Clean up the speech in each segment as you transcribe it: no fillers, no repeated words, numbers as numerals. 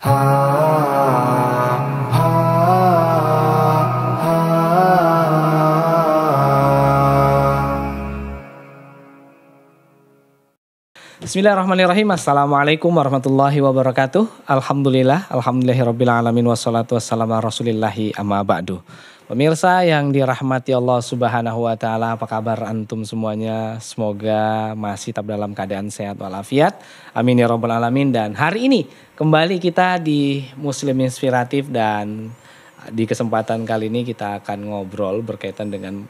Bismillahirrahmanirrahim. Assalamualaikum warahmatullahi wabarakatuh. Alhamdulillahirrabbilalamin. Wassalatu wassalamu ala rasulillahi amma ba'du. Pemirsa yang dirahmati Allah subhanahu wa ta'ala, apa kabar antum semuanya? Semoga masih tetap dalam keadaan sehat walafiat. Amin ya rabbal alamin. Dan hari ini kembali kita di Muslim Inspiratif, dan di kesempatan kali ini kita akan ngobrol berkaitan dengan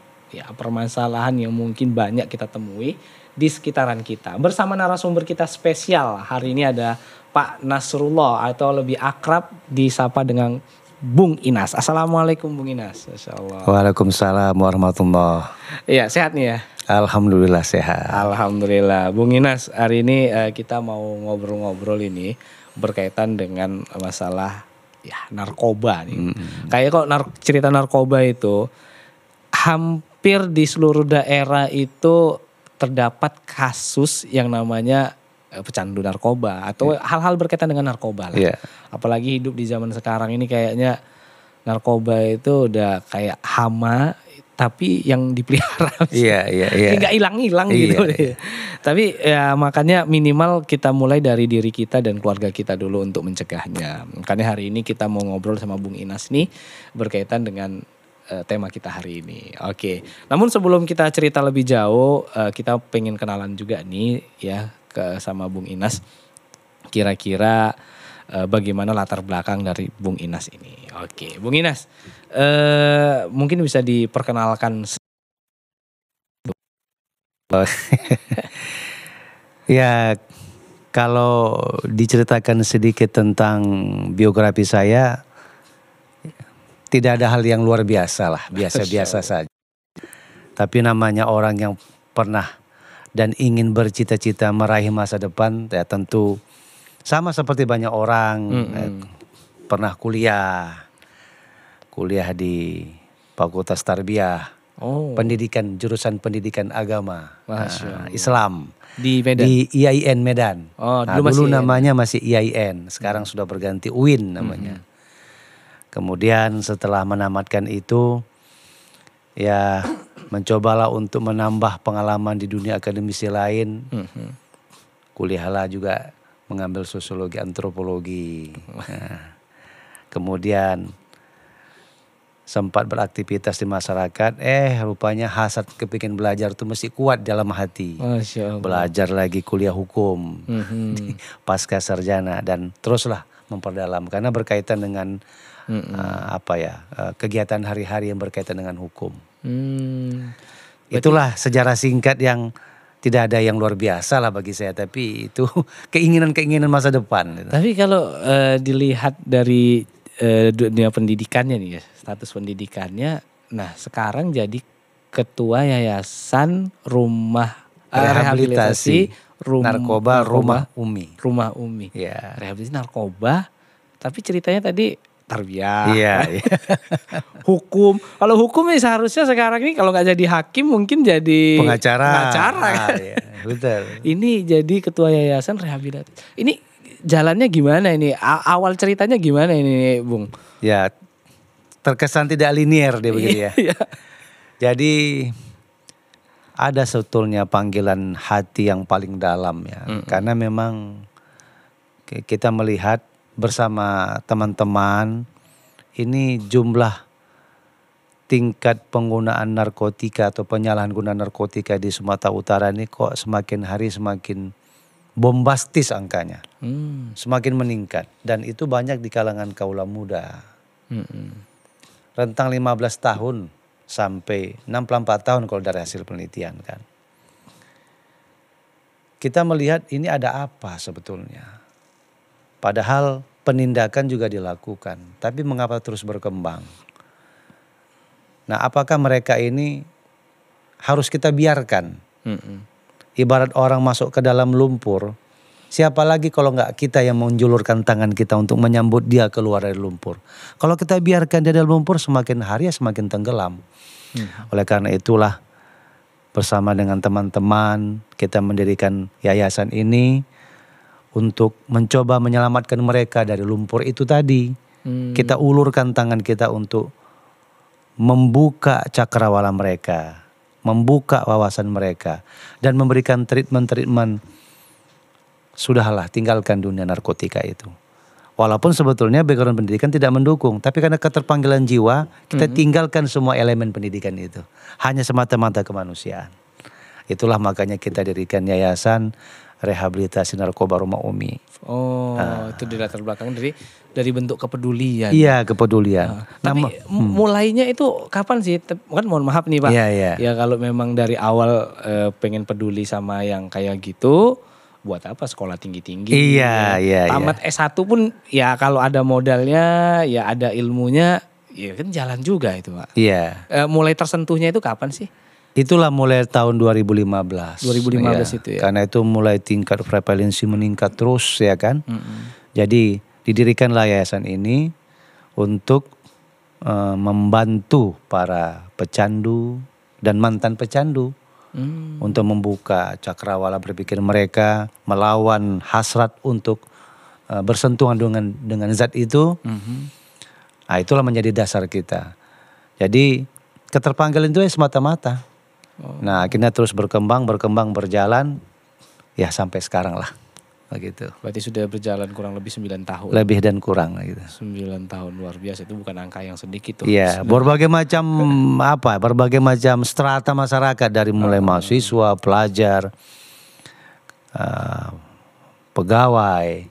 permasalahan yang mungkin banyak kita temui di sekitaran kita. Bersama narasumber kita spesial hari ini ada Pak Nasrullah, atau lebih akrab disapa dengan Bung Inas. Assalamualaikum Bung Inas. Masyaallah. Waalaikumsalam warahmatullahi. Iya, sehat nih ya? Alhamdulillah sehat. Alhamdulillah. Bung Inas, hari ini kita mau ngobrol-ngobrol ini berkaitan dengan masalah narkoba nih. Kayak kok cerita narkoba itu hampir di seluruh daerah itu terdapat kasus yang namanya pecandu narkoba atau hal-hal berkaitan dengan narkoba lah. Apalagi hidup di zaman sekarang ini kayaknya narkoba itu udah kayak hama tapi yang dipelihara. Nggak hilang-hilang gitu deh. Tapi ya makanya minimal kita mulai dari diri kita dan keluarga kita dulu untuk mencegahnya. Makanya hari ini kita mau ngobrol sama Bung Inas nih berkaitan dengan tema kita hari ini. Oke. Namun sebelum kita cerita lebih jauh, kita pengen kenalan juga nih ya sama Bung Inas. Kira-kira bagaimana latar belakang dari Bung Inas ini. Oke, Bung Inas, mungkin bisa diperkenalkan. Ya, kalau diceritakan sedikit tentang biografi saya, tidak ada hal yang luar biasa lah, biasa-biasa saja. Tapi namanya orang yang pernah dan ingin bercita-cita meraih masa depan, ya tentu sama seperti banyak orang. Pernah kuliah di Fakultas Tarbiyah, jurusan pendidikan agama, Islam di Medan. Di IAIN Medan. Dulu namanya masih IAIN, sekarang sudah berganti UIN namanya. Kemudian setelah menamatkan itu, ya mencobalah untuk menambah pengalaman di dunia akademisi lain. Kuliahlah juga mengambil sosiologi, antropologi. Kemudian sempat beraktivitas di masyarakat. Rupanya hasad kepingin belajar itu mesti kuat dalam hati. Belajar lagi kuliah hukum pasca sarjana, dan teruslah memperdalam karena berkaitan dengan kegiatan hari-hari yang berkaitan dengan hukum. Itulah sejarah singkat yang tidak ada yang luar biasa lah bagi saya, tapi itu keinginan masa depan. Tapi kalau dilihat dari dunia pendidikannya nih ya, status pendidikannya, nah sekarang jadi ketua yayasan rehabilitasi narkoba Rumah Umi. Rumah Umi. Ya. Rehabilitasi narkoba, tapi ceritanya tadi tarbiyah. Iya. Hukum. Kalau hukum nih seharusnya sekarang ini kalau nggak jadi hakim mungkin jadi pengacara kan. Iya, betul. Ini jadi ketua yayasan rehabilitasi. Ini jalannya gimana ini? Awal ceritanya gimana ini, Bung? Ya, terkesan tidak linear dia begitu ya. Jadi ada sebetulnya panggilan hati yang paling dalam ya. Karena memang kita melihat bersama teman-teman ini jumlah tingkat penggunaan narkotika atau penyalahgunaan narkotika di Sumatera Utara ini kok semakin hari semakin bombastis angkanya. Semakin meningkat, dan itu banyak di kalangan kaula muda. Rentang 15 tahun sampai 64 tahun kalau dari hasil penelitian kan. Kita melihat ini ada apa sebetulnya. Padahal penindakan juga dilakukan, tapi mengapa terus berkembang? Nah, apakah mereka ini harus kita biarkan? Ibarat orang masuk ke dalam lumpur, siapa lagi kalau nggak kita yang menjulurkan tangan kita untuk menyambut dia keluar dari lumpur? Kalau kita biarkan dia dalam lumpur, semakin hari semakin tenggelam. Oleh karena itulah bersama dengan teman-teman kita mendirikan yayasan ini untuk mencoba menyelamatkan mereka dari lumpur itu tadi. Kita ulurkan tangan kita untuk membuka cakrawala mereka, membuka wawasan mereka, dan memberikan treatment-treatment. Sudahlah, tinggalkan dunia narkotika itu. Walaupun sebetulnya background pendidikan tidak mendukung, tapi karena keterpanggilan jiwa, kita tinggalkan semua elemen pendidikan itu. Hanya semata-mata kemanusiaan. Itulah makanya kita dirikan Yayasan Rehabilitasi Narkoba Rumah Umi. Oh, itu di latar belakang dari bentuk kepedulian. Iya, kepedulian. Tapi mulainya itu kapan sih? Kan mohon maaf nih Pak. Iya. Ya kalau memang dari awal pengen peduli sama yang kayak gitu, buat apa sekolah tinggi-tinggi? Iya. Tamat S1 pun ya kalau ada modalnya, ya ada ilmunya, ya kan jalan juga itu Pak. Iya. Mulai tersentuhnya itu kapan sih? Itulah mulai tahun 2015 2015. itu ya. Karena itu mulai tingkat prevalensi meningkat terus ya kan. Jadi didirikanlah yayasan ini untuk membantu para pecandu dan mantan pecandu. Untuk membuka cakrawala berpikir mereka, melawan hasrat untuk bersentuhan dengan zat itu. Nah, itulah menjadi dasar kita. Jadi keterpanggilan itu semata-mata. Nah, akhirnya terus berkembang berjalan, ya sampai sekarang lah, begitu. Berarti sudah berjalan kurang lebih 9 tahun. Lebih dan kurang gitu. 9 tahun, luar biasa, itu bukan angka yang sedikit tuh. Iya, berbagai macam strata masyarakat, dari mulai mahasiswa, pelajar, pegawai,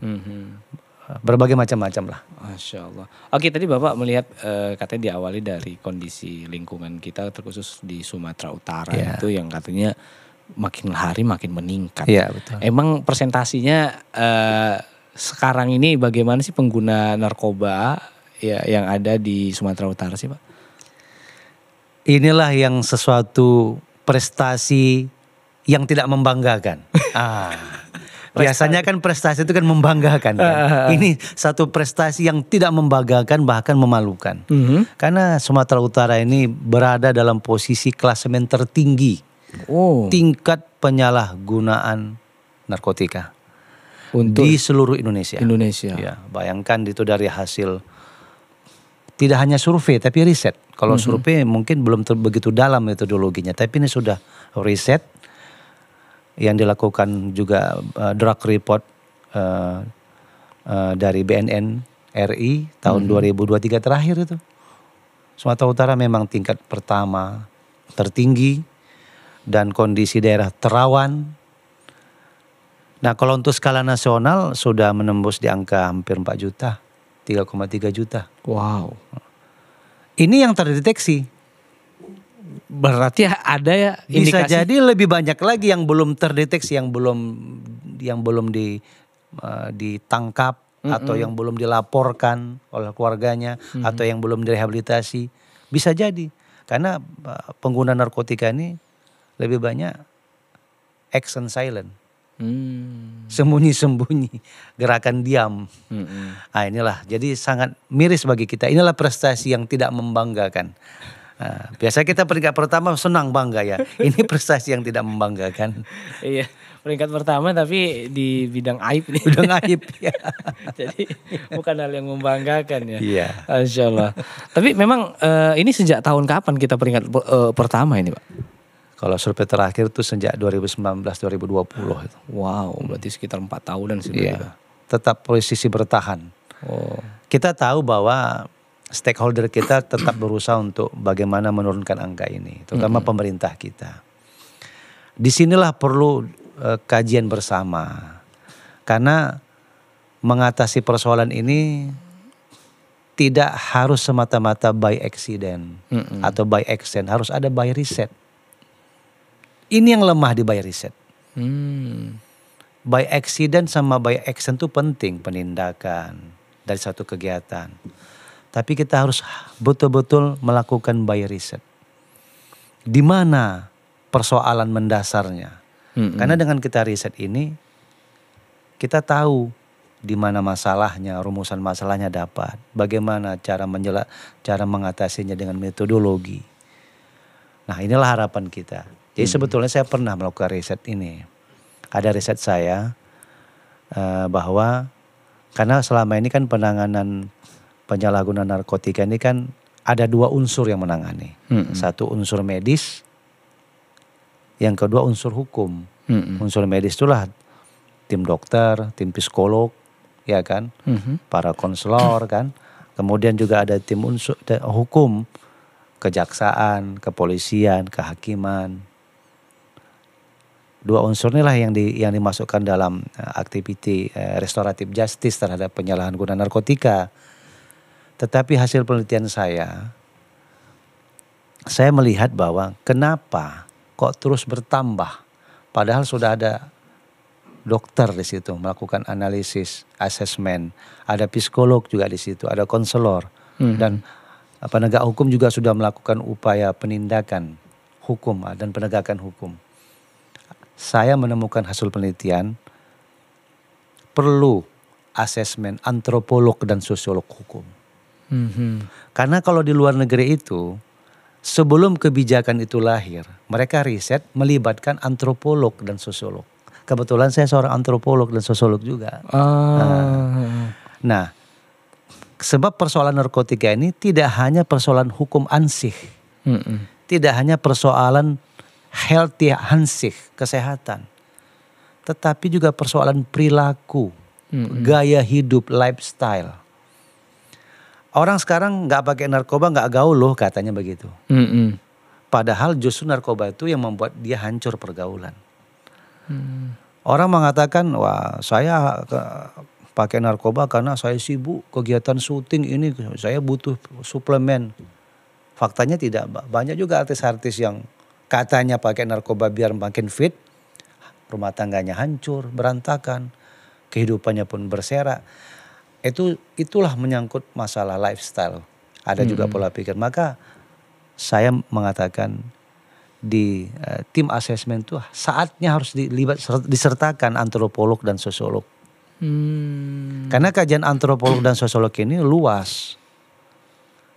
berbagai macam-macam lah. Masya Allah. Oke, tadi Bapak melihat katanya diawali dari kondisi lingkungan kita terkhusus di Sumatera Utara itu yang katanya makin hari makin meningkat. Iya, betul. Emang presentasinya sekarang ini bagaimana sih pengguna narkoba ya yang ada di Sumatera Utara sih Pak? Inilah yang sesuatu prestasi yang tidak membanggakan. Biasanya kan prestasi itu kan membanggakan kan. Ini satu prestasi yang tidak membanggakan, bahkan memalukan. Karena Sumatera Utara ini berada dalam posisi klasemen tertinggi tingkat penyalahgunaan narkotika di seluruh Indonesia. Ya, bayangkan itu dari hasil tidak hanya survei tapi riset. Kalau survei mungkin belum begitu dalam metodologinya, tapi ini sudah riset yang dilakukan juga drug report dari BNN RI tahun 2023 terakhir itu. Sumatera Utara memang tingkat pertama tertinggi dan kondisi daerah terawan. Nah, kalau untuk skala nasional sudah menembus di angka hampir 4 juta, 3,3 juta. Wow. Ini yang terdeteksi. Berarti ada ya indikasi. Bisa jadi lebih banyak lagi yang belum terdeteksi, yang belum ditangkap atau yang belum dilaporkan oleh keluarganya atau yang belum direhabilitasi. Bisa jadi karena pengguna narkotika ini lebih banyak action silent. Sembunyi-sembunyi, gerakan diam. Nah, inilah jadi sangat miris bagi kita. Inilah prestasi yang tidak membanggakan. Nah, biasa kita peringkat pertama senang bangga ya. Ini prestasi yang tidak membanggakan. Iya, peringkat pertama tapi di bidang aib nih. Bidang aib ya. Jadi bukan hal yang membanggakan ya. Iya. Masya Allah. Tapi memang ini sejak tahun kapan kita peringkat pertama ini Pak? Kalau survei terakhir itu sejak 2019-2020 itu. Wow, berarti sekitar 4 tahunan sih. Iya. Tetap posisi bertahan. Kita tahu bahwa stakeholder kita tetap berusaha untuk bagaimana menurunkan angka ini, terutama pemerintah kita. Disinilah perlu kajian bersama, karena mengatasi persoalan ini tidak harus semata-mata by accident atau by action, harus ada by riset. Ini yang lemah di by riset. By accident sama by action itu penting, penindakan dari satu kegiatan. Tapi kita harus betul-betul melakukan by riset. Di mana persoalan mendasarnya? Karena dengan kita riset ini, kita tahu di mana masalahnya, rumusan masalahnya dapat. Bagaimana cara mengatasinya dengan metodologi. Nah, inilah harapan kita. Jadi sebetulnya saya pernah melakukan riset ini. Ada riset saya bahwa karena selama ini kan penanganan penyalahgunaan narkotika ini kan ada 2 unsur yang menangani. Satu unsur medis, yang kedua unsur hukum. Unsur medis itulah tim dokter, tim psikolog, ya kan, para konselor kan. Kemudian juga ada tim unsur hukum, kejaksaan, kepolisian, kehakiman. 2 unsur inilah yang dimasukkan dalam aktiviti restoratif justice terhadap penyalahgunaan narkotika. Tetapi hasil penelitian saya melihat bahwa kenapa kok terus bertambah, padahal sudah ada dokter di situ melakukan analisis, asesmen, ada psikolog juga di situ, ada konselor, dan penegak hukum juga sudah melakukan upaya penindakan hukum dan penegakan hukum. Saya menemukan hasil penelitian perlu asesmen antropolog dan sosiolog hukum. Karena kalau di luar negeri itu sebelum kebijakan itu lahir, mereka riset melibatkan antropolog dan sosiolog. Kebetulan saya seorang antropolog dan sosiolog juga. Nah, sebab persoalan narkotika ini tidak hanya persoalan hukum ansih, tidak hanya persoalan healthy ansih, kesehatan, tetapi juga persoalan perilaku, gaya hidup, lifestyle. Orang sekarang nggak pakai narkoba nggak gaul loh, katanya begitu. Padahal justru narkoba itu yang membuat dia hancur pergaulan. Orang mengatakan, wah saya pakai narkoba karena saya sibuk kegiatan syuting ini, saya butuh suplemen. Faktanya tidak, banyak juga artis-artis yang katanya pakai narkoba biar makin fit, rumah tangganya hancur, berantakan, kehidupannya pun berserak. Itulah menyangkut masalah lifestyle. Ada juga pola pikir. Maka saya mengatakan di tim asesmen itu saatnya harus disertakan antropolog dan sosiolog. Karena kajian antropolog dan sosiolog ini luas.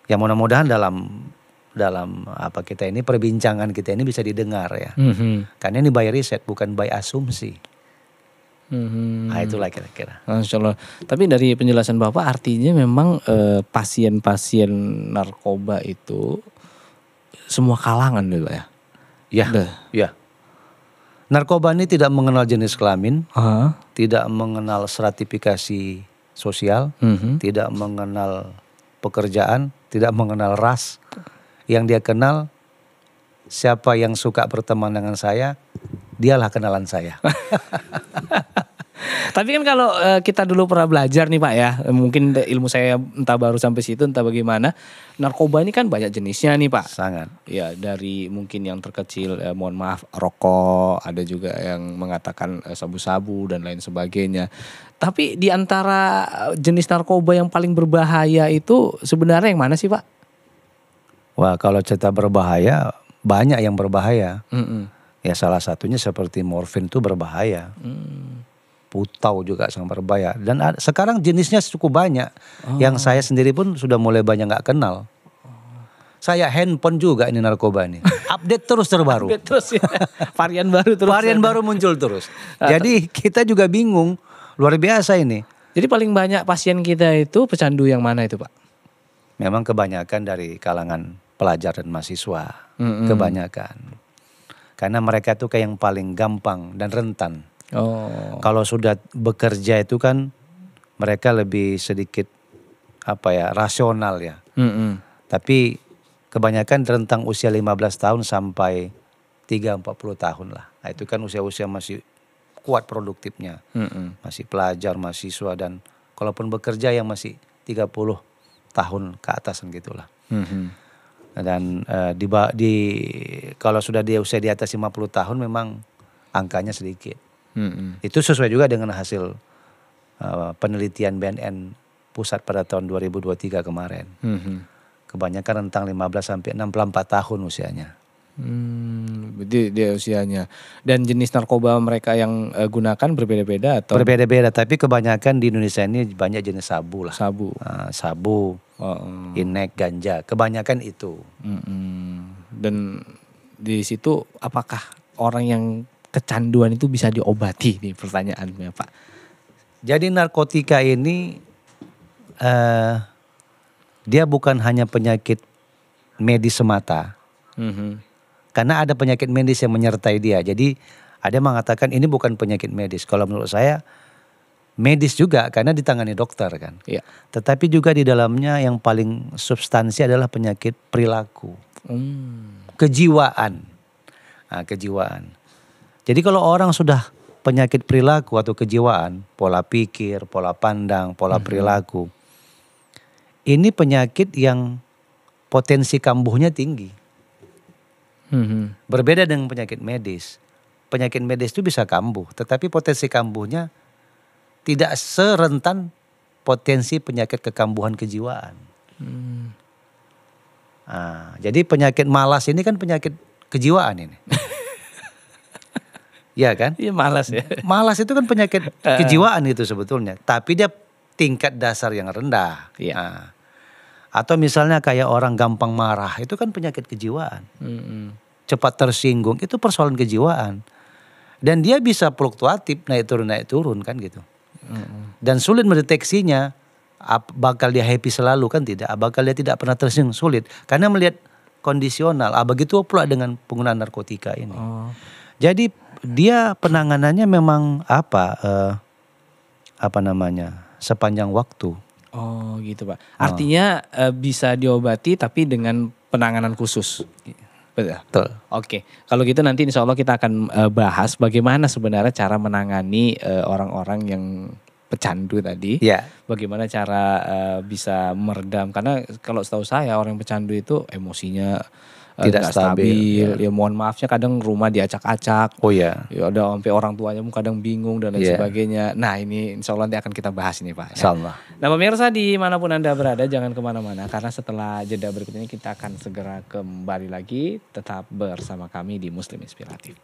Ya mudah-mudahan dalam kita ini, perbincangan kita ini bisa didengar ya. Karena ini by riset bukan by asumsi. Nah itulah kira-kira. Masya Allah. Tapi dari penjelasan Bapak artinya memang pasien-pasien narkoba itu semua kalangan gitu ya? Ya. Narkoba ini tidak mengenal jenis kelamin, tidak mengenal stratifikasi sosial, tidak mengenal pekerjaan, tidak mengenal ras. Yang dia kenal, siapa yang suka berteman dengan saya, dialah kenalan saya. Tapi kan kalau kita dulu pernah belajar nih Pak ya, mungkin ilmu saya entah baru sampai situ entah bagaimana, narkoba ini kan banyak jenisnya nih Pak. Sangat. Ya dari mungkin yang terkecil, mohon maaf, rokok, ada juga yang mengatakan sabu-sabu dan lain sebagainya. Tapi di antara jenis narkoba yang paling berbahaya itu sebenarnya yang mana sih Pak? Wah kalau cerita berbahaya, banyak yang berbahaya. Ya salah satunya seperti morfin itu berbahaya. Putau juga sangat berbahaya. Dan sekarang jenisnya cukup banyak. Yang saya sendiri pun sudah mulai banyak gak kenal. Saya handphone juga ini narkoba ini. Update terus terbaru. Update terus ya. Varian baru terus. Varian baru muncul terus. Jadi kita juga bingung. Luar biasa ini. Jadi paling banyak pasien kita itu pecandu yang mana itu Pak? Memang kebanyakan dari kalangan pelajar dan mahasiswa. Kebanyakan. Karena mereka tuh kayak yang paling gampang dan rentan. Kalau sudah bekerja itu kan mereka lebih sedikit rasional ya. Tapi kebanyakan rentang usia 15 tahun sampai 30-40 tahun lah. Nah, itu kan usia-usia masih kuat produktifnya. Masih pelajar, mahasiswa dan kalaupun bekerja yang masih 30 tahun ke atasan gitulah. Dan kalau sudah di usia di atas 50 tahun memang angkanya sedikit. Itu sesuai juga dengan hasil penelitian BNN pusat pada tahun 2023 kemarin. Kebanyakan rentang 15 sampai 64 tahun usianya. Dia usianya. Dan jenis narkoba mereka yang gunakan berbeda-beda atau? Berbeda-beda, tapi kebanyakan di Indonesia ini banyak jenis sabu lah. Sabu, inek, ganja, kebanyakan itu. Dan di situ apakah orang yang kecanduan itu bisa diobati nih pertanyaannya Pak? Jadi narkotika ini dia bukan hanya penyakit medis semata. Karena ada penyakit medis yang menyertai dia. Jadi ada yang mengatakan ini bukan penyakit medis. Kalau menurut saya medis juga karena ditangani dokter kan. Iya. Tetapi juga di dalamnya yang paling substansi adalah penyakit perilaku. Kejiwaan. Nah, kejiwaan. Jadi kalau orang sudah penyakit perilaku atau kejiwaan, pola pikir, pola pandang, pola perilaku. Ini penyakit yang potensi kambuhnya tinggi. Berbeda dengan penyakit medis. Penyakit medis itu bisa kambuh, tetapi potensi kambuhnya tidak serentan potensi penyakit kekambuhan kejiwaan. Nah, jadi penyakit malas ini kan penyakit kejiwaan ini. Iya kan? Iya malas ya. Malas itu kan penyakit kejiwaan itu sebetulnya. Tapi dia tingkat dasar yang rendah. Iya. Nah, atau misalnya kayak orang gampang marah. Itu kan penyakit kejiwaan. Cepat tersinggung. Itu persoalan kejiwaan. Dan dia bisa fluktuatif. Naik turun kan gitu. Dan sulit mendeteksinya. Bakal dia happy selalu kan tidak. Bakal dia tidak pernah tersinggung. Sulit. Karena melihat kondisional. Begitu pula dengan penggunaan narkotika ini. Jadi dia penanganannya memang sepanjang waktu. Oh gitu Pak. Artinya bisa diobati tapi dengan penanganan khusus. Betul. Oke. Kalau gitu nanti insya Allah kita akan bahas bagaimana sebenarnya cara menangani orang-orang yang pecandu tadi. Ya. Bagaimana cara bisa meredam. Karena kalau setahu saya orang yang pecandu itu emosinya tidak stabil. Ya mohon maafnya kadang rumah diacak-acak. Oh ya. Ya ada sampai orang tuanya kadang bingung dan lain sebagainya. Nah ini insya Allah nanti akan kita bahas ini Pak. Insya Allah. Nah pemirsa dimanapun Anda berada jangan kemana-mana. Karena setelah jeda berikut ini kita akan segera kembali lagi. Tetap bersama kami di Muslim Inspiratif.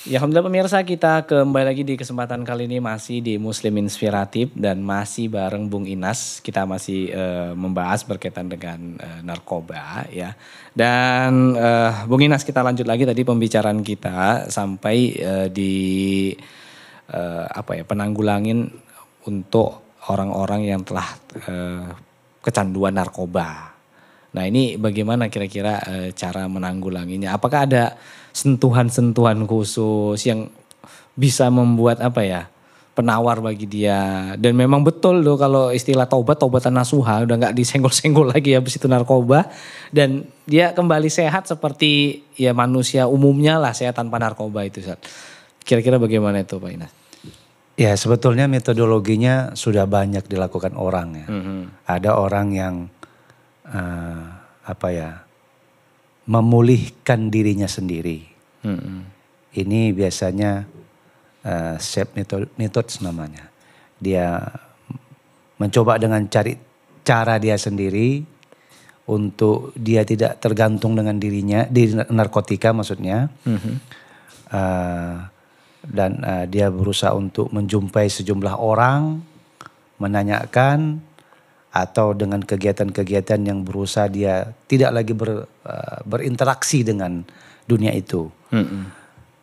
Ya alhamdulillah pemirsa kita kembali lagi di kesempatan kali ini masih di Muslim Inspiratif dan masih bareng Bung Inas. Kita masih membahas berkaitan dengan narkoba ya. Dan Bung Inas kita lanjut lagi tadi pembicaraan kita sampai di penanggulangin untuk orang-orang yang telah kecanduan narkoba. Nah ini bagaimana kira-kira cara menanggulanginya? Apakah ada sentuhan-sentuhan khusus yang bisa membuat penawar bagi dia? Dan memang betul loh kalau istilah tobatan nasuha udah nggak disenggol-senggol lagi habis itu narkoba. Dan dia kembali sehat seperti ya manusia umumnya lah, sehat tanpa narkoba itu. Kira-kira bagaimana itu Pak Inas? Ya sebetulnya metodologinya sudah banyak dilakukan orang ya. Ada orang yang memulihkan dirinya sendiri. Ini biasanya self methods namanya. Dia mencoba dengan cari cara dia sendiri untuk dia tidak tergantung dengan dirinya, di narkotika maksudnya. Dan dia berusaha untuk menjumpai sejumlah orang, menanyakan, atau dengan kegiatan-kegiatan yang berusaha dia tidak lagi berinteraksi dengan dunia itu.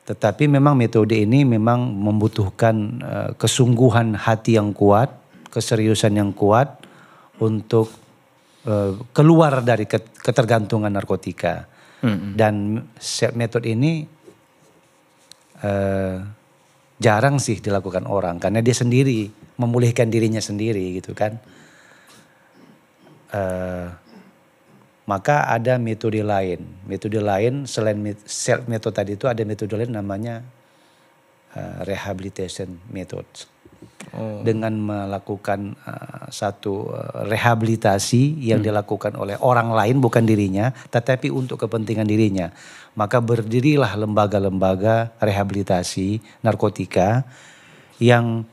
Tetapi memang metode ini memang membutuhkan kesungguhan hati yang kuat, keseriusan yang kuat untuk keluar dari ketergantungan narkotika. Dan metode ini jarang sih dilakukan orang karena dia sendiri memulihkan dirinya sendiri gitu kan. Maka ada metode lain. Metode lain selain self method tadi itu ada metode lain namanya rehabilitation method. Dengan melakukan satu rehabilitasi yang dilakukan oleh orang lain bukan dirinya, tetapi untuk kepentingan dirinya. Maka berdirilah lembaga-lembaga rehabilitasi narkotika yang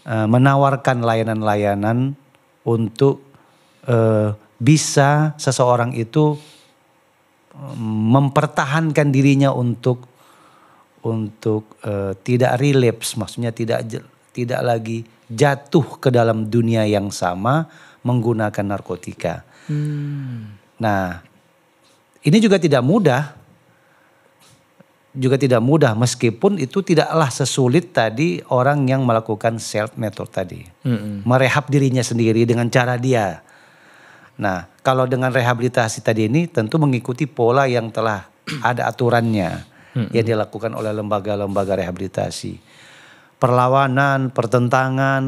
menawarkan layanan-layanan untuk bisa seseorang itu mempertahankan dirinya untuk tidak relapse, maksudnya tidak lagi jatuh ke dalam dunia yang sama menggunakan narkotika. Nah, ini juga tidak mudah. Juga tidak mudah meskipun itu tidaklah sesulit tadi orang yang melakukan self method tadi. Merehab dirinya sendiri dengan cara dia. Nah, kalau dengan rehabilitasi tadi ini tentu mengikuti pola yang telah ada aturannya yang dilakukan oleh lembaga-lembaga rehabilitasi. Perlawanan, pertentangan,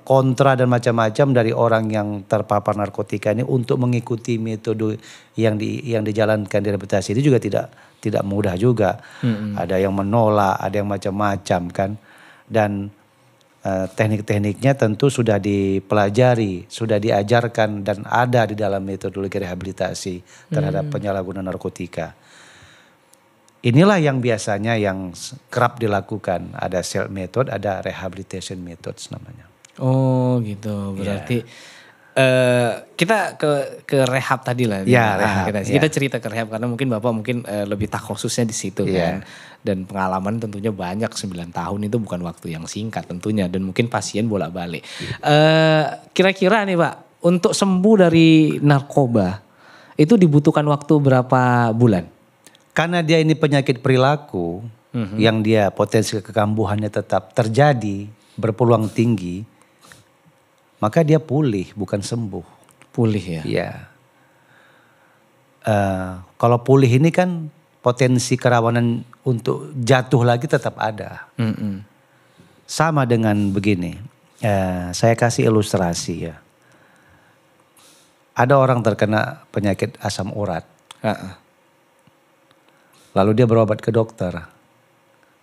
kontra dan macam-macam dari orang yang terpapar narkotika ini untuk mengikuti metode yang dijalankan di rehabilitasi ini juga tidak mudah juga. Ada yang menolak, ada yang macam-macam kan. Dan teknik-tekniknya tentu sudah dipelajari, sudah diajarkan dan ada di dalam metodologi rehabilitasi terhadap penyalahguna narkotika. Inilah yang biasanya yang kerap dilakukan. Ada self method, ada rehabilitation methods namanya. Oh gitu, berarti kita ke rehab tadi lah. Ya, rehab. Kita cerita ke rehab karena mungkin Bapak lebih khususnya di situ kan. Dan pengalaman tentunya banyak, 9 tahun itu bukan waktu yang singkat tentunya. Dan mungkin pasien bolak-balik. Kira-kira nih Pak, untuk sembuh dari narkoba itu dibutuhkan waktu berapa bulan? Karena dia ini penyakit perilaku yang dia potensi kekambuhannya tetap terjadi, berpeluang tinggi, maka dia pulih bukan sembuh. Pulih ya? Iya. Kalau pulih ini kan potensi kerawanan untuk jatuh lagi tetap ada. Sama dengan begini, saya kasih ilustrasi ya. Ada orang terkena penyakit asam urat. Lalu dia berobat ke dokter.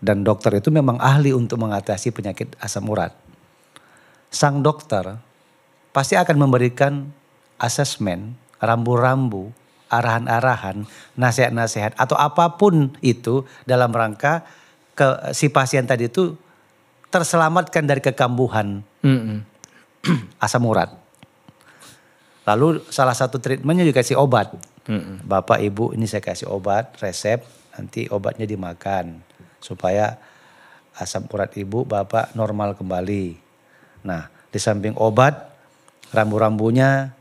Dan dokter itu memang ahli untuk mengatasi penyakit asam urat. Sang dokter pasti akan memberikan asesmen, rambu-rambu, arahan-arahan, nasihat-nasihat atau apapun itu dalam rangka si pasien tadi itu terselamatkan dari kekambuhan asam urat. Lalu salah satu treatmentnya juga kasih obat. Bapak ibu ini saya kasih obat, resep, nanti obatnya dimakan supaya asam urat ibu bapak normal kembali. Nah di samping obat, rambu-rambunya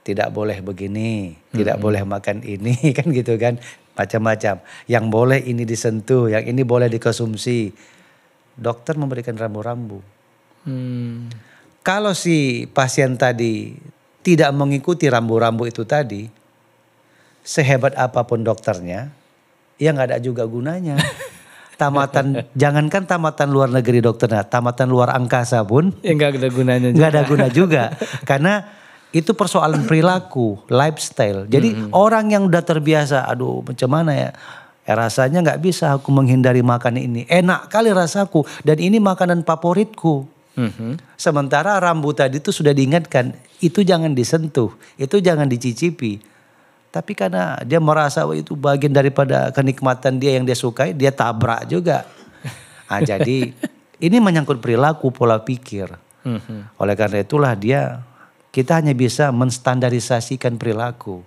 tidak boleh begini, tidak boleh makan ini kan gitu kan, macam-macam. Yang boleh ini disentuh, yang ini boleh dikonsumsi. Dokter memberikan rambu-rambu. Kalau si pasien tadi tidak mengikuti rambu-rambu itu tadi, sehebat apapun dokternya, ya nggak ada juga gunanya. Jangankan tamatan luar negeri dokternya, tamatan luar angkasa pun ya nggak ada gunanya. Nggak ada guna juga, karena itu persoalan perilaku, lifestyle. Jadi orang yang udah terbiasa, aduh macam mana ya, rasanya nggak bisa aku menghindari makan ini. Enak kali rasaku dan ini makanan favoritku. Sementara rambu tadi itu sudah diingatkan, itu jangan disentuh, itu jangan dicicipi. Tapi karena dia merasa itu bagian daripada kenikmatan dia yang dia sukai, dia tabrak juga. Jadi ini menyangkut perilaku, pola pikir. Oleh karena itulah kita hanya bisa menstandarisasikan perilaku.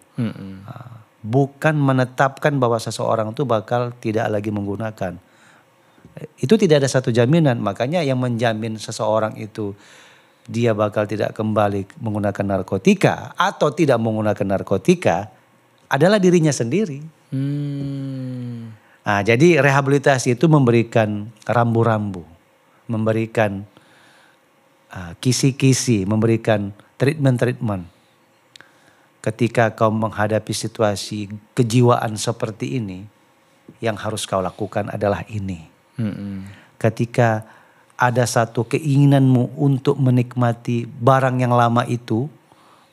Bukan menetapkan bahwa seseorang itu bakal tidak lagi menggunakan. Itu tidak ada satu jaminan. Makanya yang menjamin seseorang itu dia bakal tidak kembali menggunakan narkotika atau tidak menggunakan narkotika adalah dirinya sendiri. Jadi rehabilitasi itu memberikan rambu-rambu, memberikan kisi-kisi, memberikan treatment-treatment. Ketika kau menghadapi situasi kejiwaan seperti ini, yang harus kau lakukan adalah ini. Ketika ada satu keinginanmu untuk menikmati barang yang lama itu,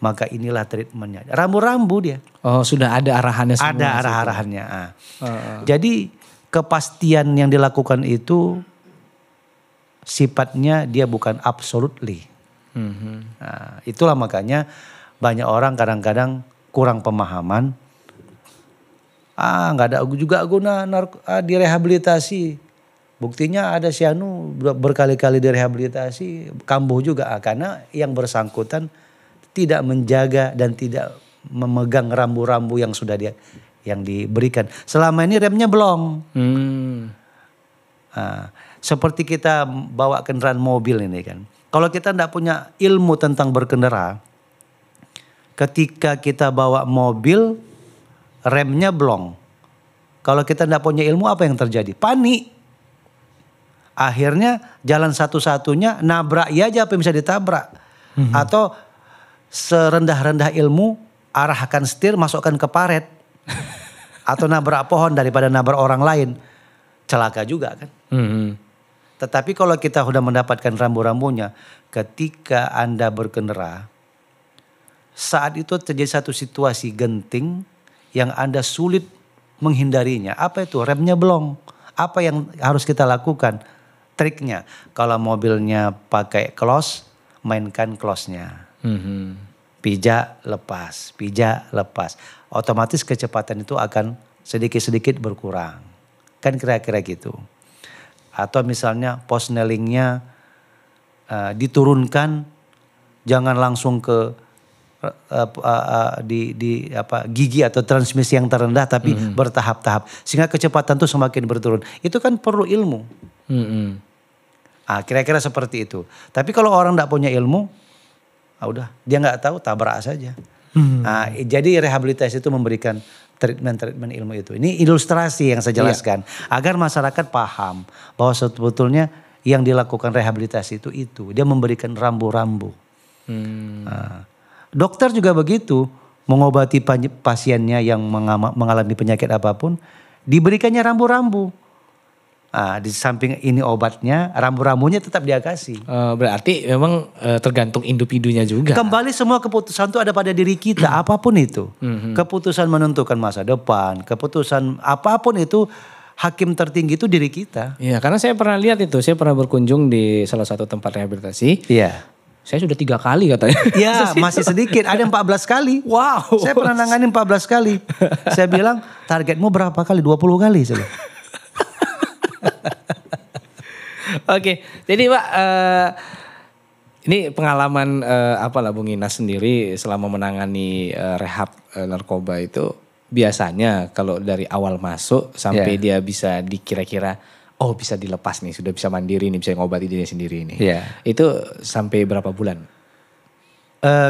maka inilah treatmentnya. Rambu-rambu dia. Oh sudah ada arahannya semua. Ada arah-arahannya. Jadi kepastian yang dilakukan itu sifatnya dia bukan absolutely. Itulah makanya banyak orang kadang-kadang kurang pemahaman. Nggak ada juga guna direhabilitasi. Buktinya ada si Anu berkali-kali direhabilitasi, kambuh juga. Karena yang bersangkutan tidak menjaga dan tidak memegang rambu-rambu yang sudah yang diberikan. Selama ini remnya belum. Seperti kita bawa kendaraan mobil ini kan. Kalau kita tidak punya ilmu tentang berkendara, ketika kita bawa mobil, remnya blong. Kalau kita tidak punya ilmu, apa yang terjadi? Panik. Akhirnya jalan satu-satunya nabrak aja apa yang bisa ditabrak. Atau serendah-rendah ilmu, arahkan setir, masukkan ke paret. Atau nabrak pohon daripada nabrak orang lain. Celaka juga kan. Tetapi kalau kita sudah mendapatkan rambu-rambunya, ketika Anda berkendara, saat itu terjadi satu situasi genting yang Anda sulit menghindarinya. Apa itu? Remnya blong. Apa yang harus kita lakukan? Triknya, kalau mobilnya pakai close, mainkan close-nya. Pijak, lepas. Pijak, lepas. Otomatis kecepatan itu akan sedikit-sedikit berkurang. Kan kira-kira gitu. Atau misalnya posnelingnya diturunkan, jangan langsung ke gigi atau transmisi yang terendah, tapi bertahap-tahap sehingga kecepatan itu semakin berturun. Itu kan perlu ilmu. Kira-kira seperti itu. Tapi kalau orang tidak punya ilmu, udah dia nggak tahu, tabrak saja. Jadi rehabilitasi itu memberikan treatment ilmu itu. Ini ilustrasi yang saya jelaskan agar masyarakat paham bahwa sebetulnya yang dilakukan rehabilitasi itu dia memberikan rambu-rambu. Dokter juga begitu, mengobati pasiennya yang mengalami penyakit apapun, diberikannya rambu-rambu. Di samping ini obatnya, rambu-rambunya tetap dia kasih. Berarti memang tergantung individunya juga. Kembali semua keputusan itu ada pada diri kita, apapun itu. Keputusan menentukan masa depan, keputusan apapun itu, hakim tertinggi itu diri kita. Iya, karena saya pernah lihat itu, saya pernah berkunjung di salah satu tempat rehabilitasi. Iya. Saya sudah 3 kali katanya. Iya, masih sedikit. Ada 14 kali. Wow. Saya pernah nangani 14 kali. Saya bilang, targetmu berapa kali? 20 kali. Oke, jadi Pak, ini pengalaman Bung Inas sendiri selama menangani rehab narkoba itu, biasanya kalau dari awal masuk sampai dia bisa dikira-kira, bisa dilepas nih, sudah bisa mandiri nih, bisa ngobati diri sendiri nih. Itu sampai berapa bulan?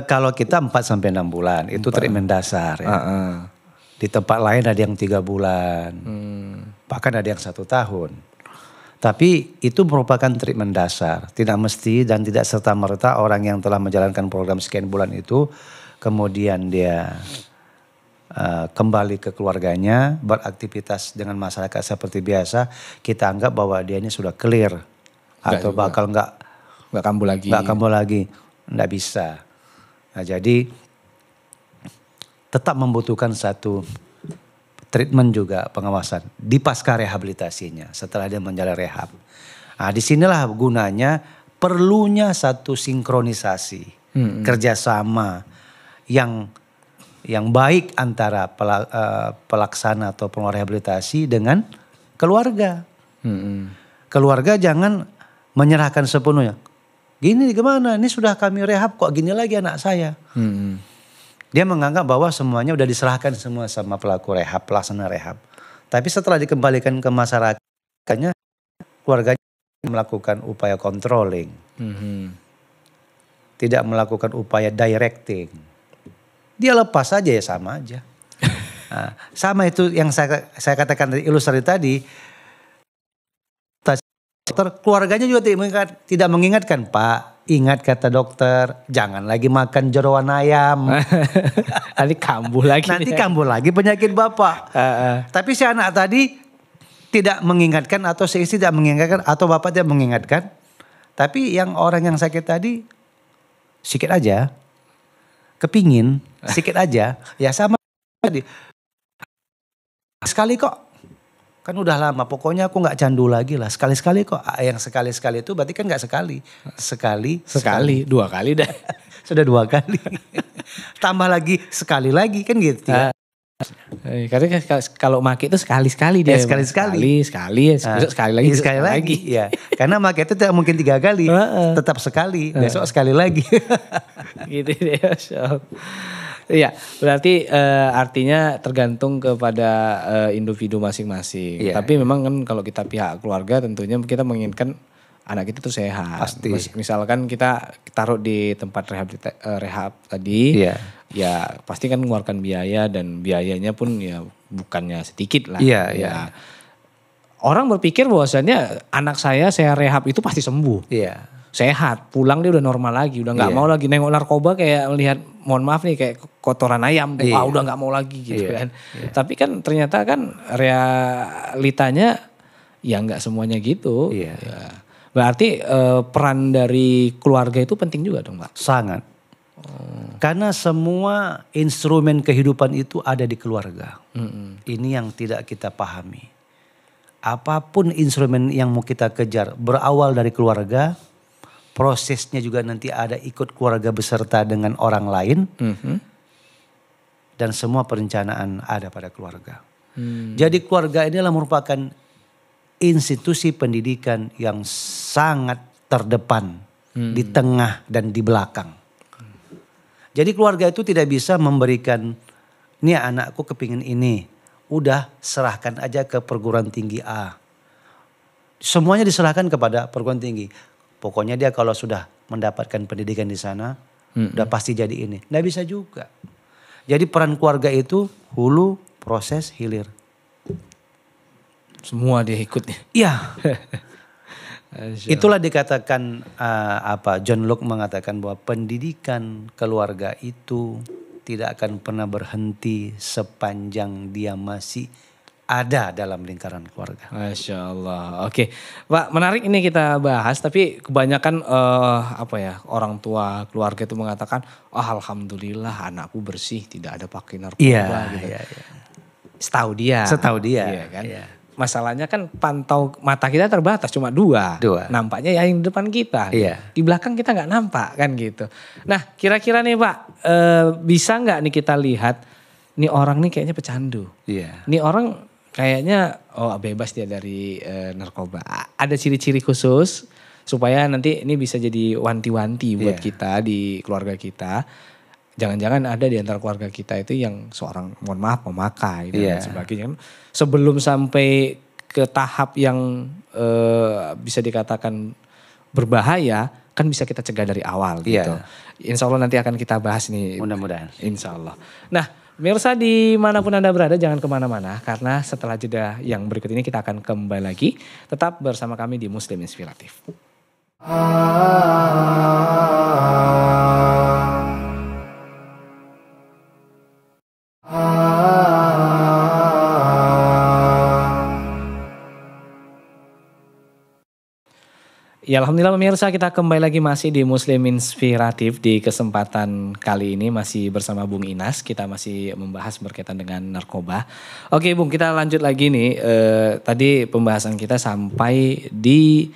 Kalau kita 4-6 bulan, itu treatment dasar. Ya. Di tempat lain ada yang 3 bulan, bahkan ada yang 1 tahun. Tapi itu merupakan treatment dasar. Tidak mesti dan tidak serta-merta orang yang telah menjalankan program sekian bulan itu kemudian dia kembali ke keluarganya, beraktivitas dengan masyarakat seperti biasa, kita anggap bahwa dia ini sudah clear. Atau bakal enggak kambuh lagi. Enggak kambuh lagi. Enggak bisa. Nah, jadi tetap membutuhkan satu treatment juga, pengawasan di pasca rehabilitasinya setelah dia menjalani rehab. Disinilah gunanya perlunya satu sinkronisasi, kerjasama yang baik antara pelaksana atau pengelola rehabilitasi dengan keluarga. Keluarga jangan menyerahkan sepenuhnya. Gini gimana? Ini sudah kami rehab kok gini lagi anak saya. Dia menganggap bahwa semuanya udah diserahkan semua sama pelaku rehab, pelaksana rehab. Tapi setelah dikembalikan ke masyarakatnya, keluarganya melakukan upaya controlling. Tidak melakukan upaya directing. Dia lepas aja ya sama aja. Sama itu yang saya katakan dari ilustrasi tadi. Keluarganya juga tidak mengingatkan, Pak. Ingat kata dokter, jangan lagi makan jeroan ayam. Nanti kambuh lagi. Nanti kambuh lagi penyakit Bapak. Tapi si anak tadi tidak mengingatkan atau si istri tidak mengingatkan atau Bapak tidak mengingatkan. Tapi yang orang yang sakit tadi sikit aja. Kepingin sikit aja. Ya sama tadi. Sekali kok. Kan udah lama, pokoknya aku gak candu lagi lah. Sekali-sekali kok. Yang sekali-sekali itu berarti kan gak sekali. Sekali. 2 kali dah. Sudah 2 kali. Tambah lagi, sekali lagi kan gitu ya. Karena kalau make itu sekali-sekali dia. Sekali-sekali. Besok sekali lagi. Sekali lagi. Ya. Karena make itu tidak mungkin 3 kali. Tetap sekali. Besok sekali lagi. Gitu deh. Iya, berarti artinya tergantung kepada individu masing-masing. Iya. Tapi memang kan kalau kita pihak keluarga tentunya kita menginginkan anak kita tuh sehat. Pasti. Misalkan kita taruh di tempat rehab tadi, Iya. ya pasti kan mengeluarkan biaya dan biayanya pun ya bukannya sedikit lah. Iya, ya. iya. Orang berpikir bahwasanya anak saya rehab itu pasti sembuh. Iya. Sehat, pulang dia udah normal lagi, udah nggak Iya. mau lagi nengok narkoba kayak melihat, mohon maaf nih, kayak kotoran ayam tuh, Iya. udah nggak mau lagi gitu Iya. kan. Tapi kan ternyata kan realitanya ya nggak semuanya gitu. Iya. Ya. Berarti peran dari keluarga itu penting juga dong, Pak? Sangat. Karena semua instrumen kehidupan itu ada di keluarga. Ini yang tidak kita pahami. Apapun instrumen yang mau kita kejar berawal dari keluarga, prosesnya juga nanti ada ikut keluarga beserta dengan orang lain, dan semua perencanaan ada pada keluarga. Jadi keluarga inilah merupakan institusi pendidikan yang sangat terdepan di tengah dan di belakang. Jadi keluarga itu tidak bisa memberikan, nih anakku kepingin ini, udah serahkan aja ke perguruan tinggi A. Semuanya diserahkan kepada perguruan tinggi. Pokoknya dia kalau sudah mendapatkan pendidikan di sana, udah pasti jadi ini. Nggak bisa juga. Jadi peran keluarga itu hulu, proses, hilir. Semua dia ikutnya. Iya. Itulah dikatakan John Locke mengatakan bahwa pendidikan keluarga itu tidak akan pernah berhenti sepanjang dia masih ada dalam lingkaran keluarga. Masya Allah. Oke, Pak, menarik ini kita bahas. Tapi kebanyakan orang tua keluarga itu mengatakan, alhamdulillah anakku bersih, tidak ada pakai narkoba. Gitu. Iya. Setahu dia. Iya kan? Iya. Masalahnya kan pantau mata kita terbatas, cuma dua. Nampaknya ya yang di depan kita. Iya. Di belakang kita nggak nampak kan gitu. Nah, kira-kira nih Pak, bisa nggak nih kita lihat, nih orang nih kayaknya pecandu. Iya. Nih orang kayaknya bebas dia dari narkoba. Ada ciri-ciri khusus supaya nanti ini bisa jadi wanti-wanti buat kita di keluarga kita. Jangan-jangan ada di antara keluarga kita itu yang seorang, mohon maaf, pemakai dan sebagainya. Sebelum sampai ke tahap yang bisa dikatakan berbahaya, kan bisa kita cegah dari awal gitu. Insya Allah nanti akan kita bahas nih. Mudah-mudahan. Insya Allah. Nah, pemirsa dimanapun Anda berada jangan kemana-mana. Karena setelah jeda yang berikut ini kita akan kembali lagi. Tetap bersama kami di Muslim Inspiratif. Ya alhamdulillah pemirsa, kita kembali lagi masih di Muslim Inspiratif. Di kesempatan kali ini masih bersama Bung Inas. Kita masih membahas berkaitan dengan narkoba. Oke Bung, kita lanjut lagi nih. Tadi pembahasan kita sampai di,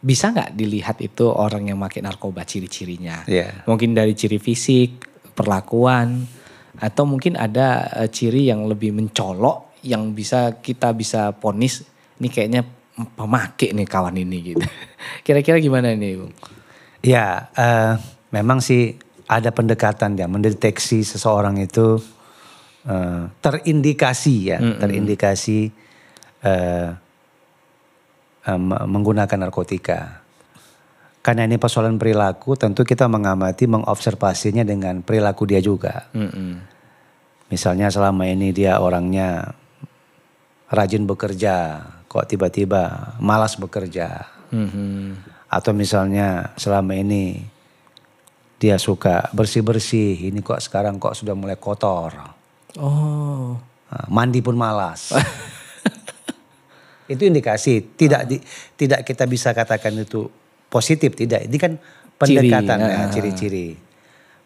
bisa nggak dilihat itu orang yang pakai narkoba ciri-cirinya? Mungkin dari ciri fisik, perlakuan, atau mungkin ada ciri yang lebih mencolok yang kita bisa ponis ini kayaknya pemakai nih kawan ini gitu. Kira-kira gimana nih Bung? Ya memang sih ada pendekatan ya, mendeteksi seseorang itu terindikasi menggunakan narkotika. Karena ini persoalan perilaku, tentu kita mengamati, mengobservasinya dengan perilaku dia juga. Misalnya selama ini dia orangnya rajin bekerja, kok tiba-tiba malas bekerja. Atau misalnya selama ini dia suka bersih-bersih, ini kok sekarang kok sudah mulai kotor. Mandi pun malas. Itu indikasi, tidak kita bisa katakan itu positif, tidak. Ini kan pendekatan ciri-ciri.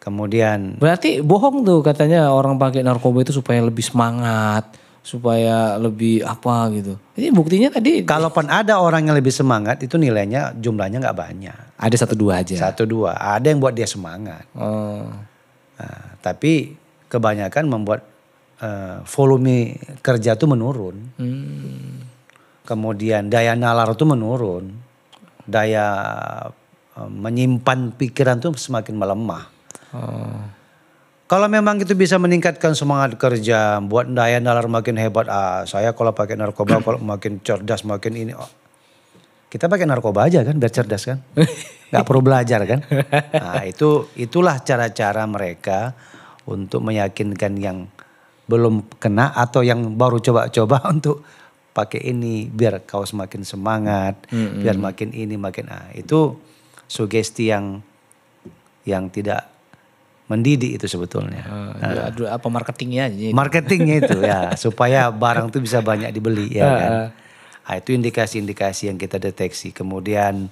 Kemudian berarti bohong tuh katanya orang pakai narkoba itu supaya lebih semangat, supaya lebih apa gitu. Ini buktinya tadi. Kalaupun ada orang yang lebih semangat, itu nilainya jumlahnya nggak banyak. Ada 1-2 aja. 1-2. Ada yang buat dia semangat. Tapi kebanyakan membuat volume kerja itu menurun. Kemudian daya nalar itu menurun. Daya menyimpan pikiran itu semakin melemah. Kalau memang itu bisa meningkatkan semangat kerja, buat daya nalar makin hebat. Saya kalau pakai narkoba kalau makin cerdas, makin ini. Kita pakai narkoba aja kan biar cerdas kan. Gak perlu belajar kan. Nah, itulah cara-cara mereka untuk meyakinkan yang belum kena atau yang baru coba-coba untuk pakai ini biar kau semakin semangat, biar makin ini makin itu sugesti yang tidak mendidik itu sebetulnya. Apa marketingnya aja? Marketingnya itu ya supaya barang itu bisa banyak dibeli ya kan. Itu indikasi-indikasi yang kita deteksi. Kemudian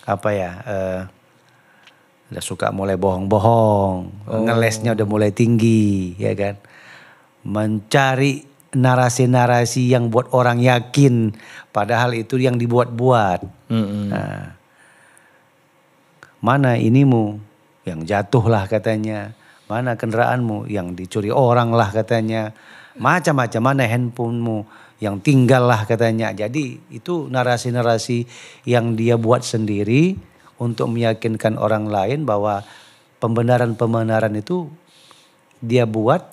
udah suka mulai bohong-bohong, ngelesnya udah mulai tinggi ya kan. Mencari narasi-narasi yang buat orang yakin padahal itu yang dibuat-buat. Mana inimu? Yang jatuh lah katanya, mana kendaraanmu yang dicuri orang lah katanya, macam-macam, mana handphonemu yang tinggal lah katanya. Jadi itu narasi-narasi yang dia buat sendiri untuk meyakinkan orang lain bahwa pembenaran-pembenaran itu dia buat